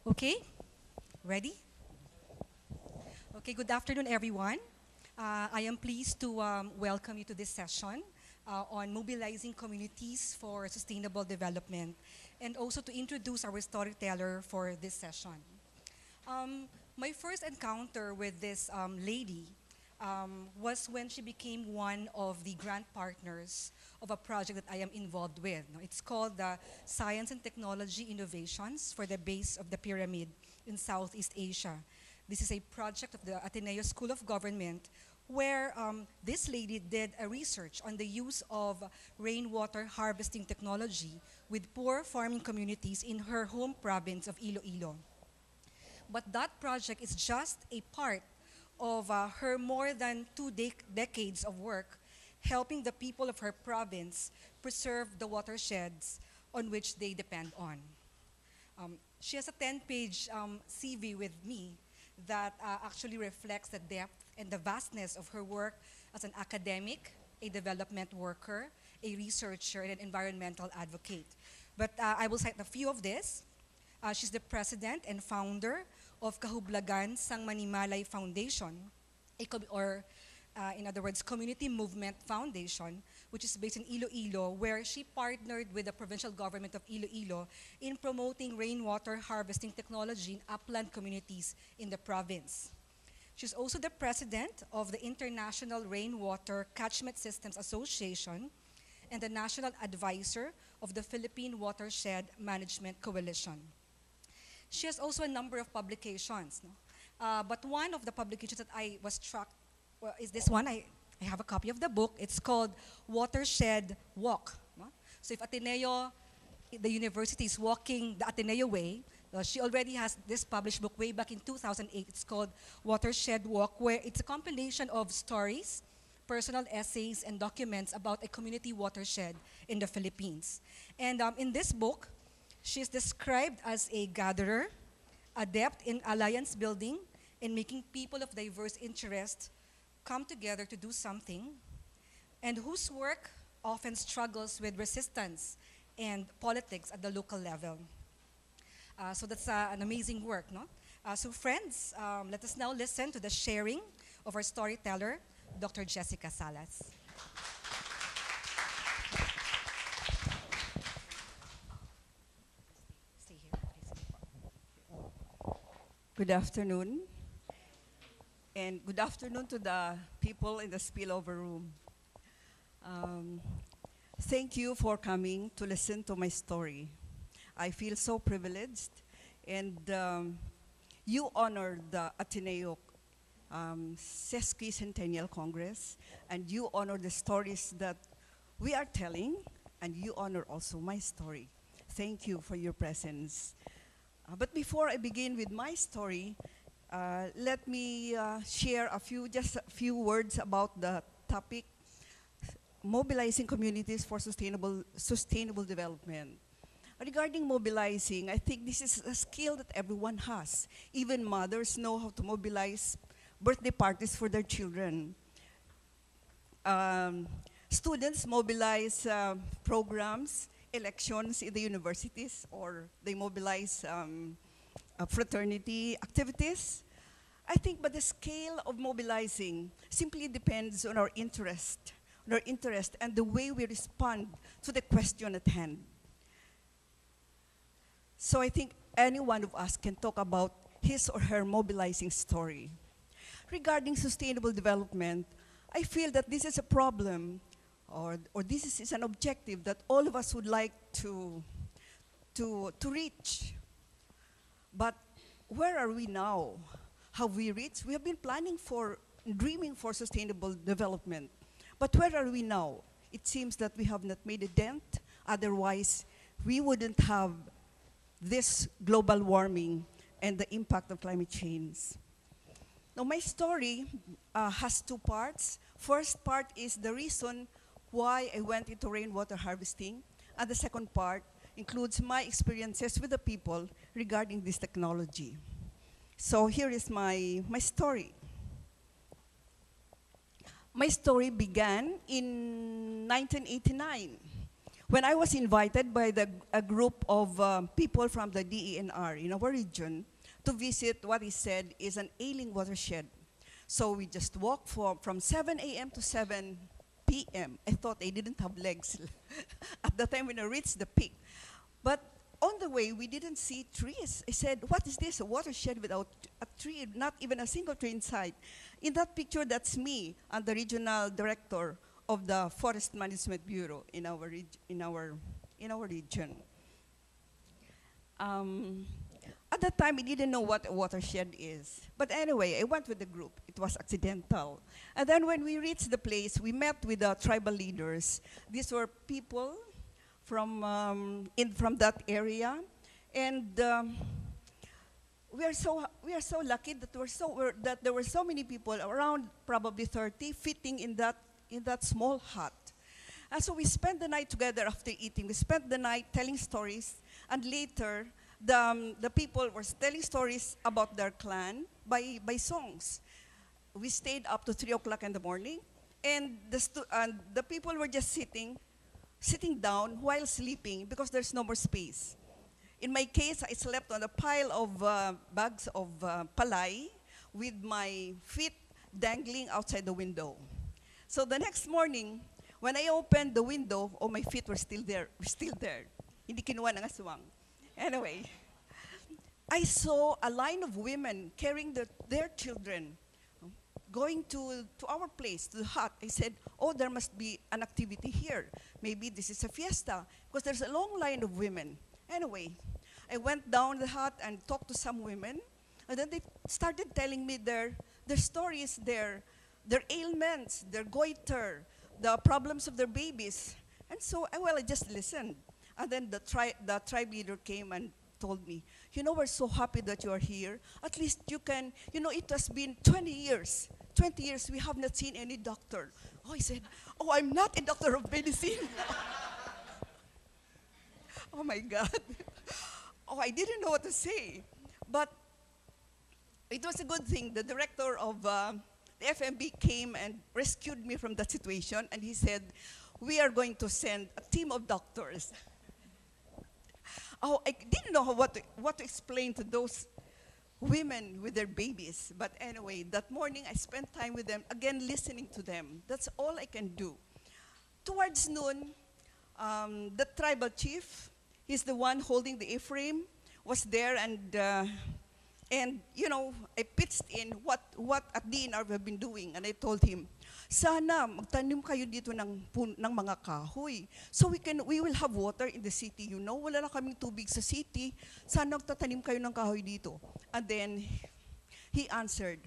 Okay, ready? Okay, good afternoon, everyone. I am pleased to welcome you to this session on mobilizing communities for sustainable development and also to introduce our storyteller for this session. My first encounter with this lady was when she became one of the grant partners of a project that I am involved with. No, it's called the Science and Technology Innovations for the Base of the Pyramid in Southeast Asia. This is a project of the Ateneo School of Government where this lady did a research on the use of rainwater harvesting technology with poor farming communities in her home province of Iloilo. But that project is just a part of her more than two decades of work helping the people of her province preserve the watersheds on which they depend on. She has a 10-page CV with me that actually reflects the depth and the vastness of her work as an academic, a development worker, a researcher, and an environmental advocate. But I will cite a few of this. She's the president and founder of Kahublagan Sang Panimalay Foundation, in other words, Community Movement Foundation, which is based in Iloilo, where she partnered with the provincial government of Iloilo in promoting rainwater harvesting technology in upland communities in the province. She's also the president of the International Rainwater Catchment Systems Association and the national advisor of the Philippine Watershed Management Coalition. She has also a number of publications, no? But one of the publications that I was struck is this one. I have a copy of the book. It's called Watershed Walk. No? So if Ateneo, the university is walking the Ateneo way, she already has this published book way back in 2008. It's called Watershed Walk, where it's a compilation of stories, personal essays, and documents about a community watershed in the Philippines. And in this book, she is described as a gatherer, adept in alliance building, and making people of diverse interests come together to do something, and whose work often struggles with resistance and politics at the local level. So that's an amazing work, no? So friends, let us now listen to the sharing of our storyteller, Dr. Jessica Salas. Stay here, please. Good afternoon, and good afternoon to the people in the spillover room. Thank you for coming to listen to my story. I feel so privileged, and you honor the Ateneo Sesquicentennial Congress, and you honor the stories that we are telling, and you honor also my story. Thank you for your presence. But before I begin with my story, let me share just a few words about the topic, mobilizing communities for sustainable development. Regarding mobilizing, I think this is a skill that everyone has. Even mothers know how to mobilize birthday parties for their children. Students mobilize programs, elections in the universities, or they mobilize fraternity activities. I think, but the scale of mobilizing simply depends on our interest and the way we respond to the question at hand. So I think any one of us can talk about his or her mobilizing story. Regarding sustainable development, I feel that this is a problem, or this is an objective that all of us would like to reach. But where are we now? Have we reached? We have been dreaming for sustainable development. But where are we now? It seems that we have not made a dent. Otherwise, we wouldn't have this global warming and the impact of climate change. Now, my story has two parts. First part is the reason why I went into rainwater harvesting, and the second part includes my experiences with the people regarding this technology. So here is my story. My story began in 1989 when I was invited by a group of people from the DENR in our region to visit what he said is an ailing watershed. So we just walked from 7 a.m. to 7 p.m. I thought I didn't have legs at the time when I reached the peak. But on the way, we didn't see trees. I said, what is this, a watershed without a tree, not even a single tree inside? In that picture, that's me, and the regional director of the Forest Management Bureau in our region. At that time, I didn't know what a watershed is. But anyway, I went with the group. It was accidental. And then when we reached the place, we met with the tribal leaders. These were people from that area. And we are so lucky that there were so many people, around probably 30, fitting in that small hut. And so we spent the night together after eating. We spent the night telling stories, and later the people were telling stories about their clan by songs. We stayed up to 3 o'clock in the morning, and the people were just sitting down while sleeping because there's no more space. In my case, I slept on a pile of bags of palay with my feet dangling outside the window. So the next morning, when I opened the window, my feet were still there. Hindi kinuha ng aswang. Anyway, I saw a line of women carrying their children going to our place, to the hut. I said, there must be an activity here. Maybe this is a fiesta, because there's a long line of women. Anyway, I went down the hut and talked to some women, and then they started telling me their stories, their ailments, their goiter, the problems of their babies. And so, I just listened. And then the tribe leader came and told me, we're so happy that you are here. At least you can, it has been 20 years. 20 years, we have not seen any doctor. I said, I'm not a doctor of medicine. Oh my God. I didn't know what to say. But it was a good thing. The director of the FMB came and rescued me from that situation, and he said, we are going to send a team of doctors. I didn't know what to explain to those women with their babies. But anyway, that morning I spent time with them, again listening to them. That's all I can do. Towards noon, the tribal chief, he's the one holding the A-frame, was there, and I pitched in what at DNR we have been doing, and I told him, sana magtanim kayo dito ng mga kahoy. So we will have water in the city. Wala na kaming tubig sa city. Sana magtatanim kayo ng kahoy dito. And then he answered,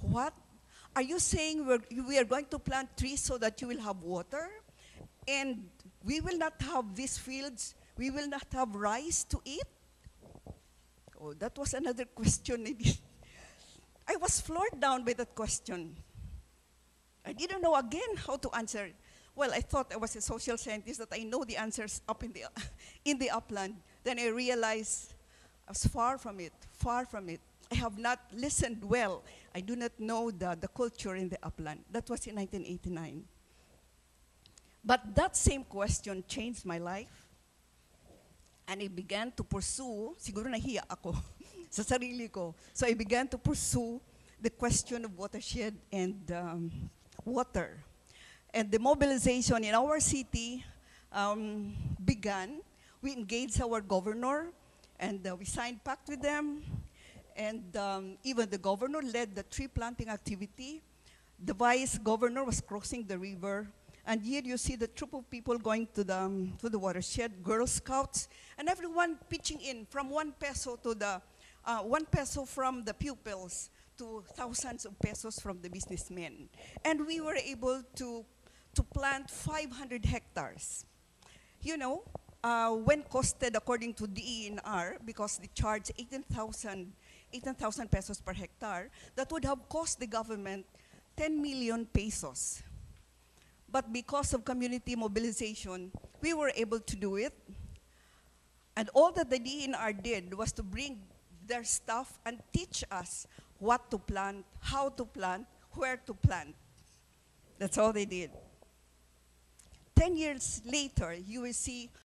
what? Are you saying we are going to plant trees so that you will have water? And we will not have these fields, we will not have rice to eat? That was another question. I was floored down by that question. I didn't know again how to answer. Well, I thought I was a social scientist, that I know the answers up in the upland. Then I realized I was far from it. I have not listened well. I do not know the culture in the upland. That was in 1989. But that same question changed my life. And I began to pursue, siguro nahiya ako sa sarili ko. So I began to pursue the question of watershed and water. And the mobilization in our city began. We engaged our governor, and we signed pact with them. And even the governor led the tree planting activity. The vice governor was crossing the river. And here you see the troop of people going to the watershed, Girl Scouts, and everyone pitching in from 1 peso to 1 peso from the pupils to thousands of pesos from the businessmen. And we were able to plant 500 hectares. When costed according to DENR, because they charge 18,000 pesos per hectare, that would have cost the government 10 million pesos. But because of community mobilization, we were able to do it. And all that the DNR did was to bring their staff and teach us what to plant, how to plant, where to plant. That's all they did. 10 years later, you will see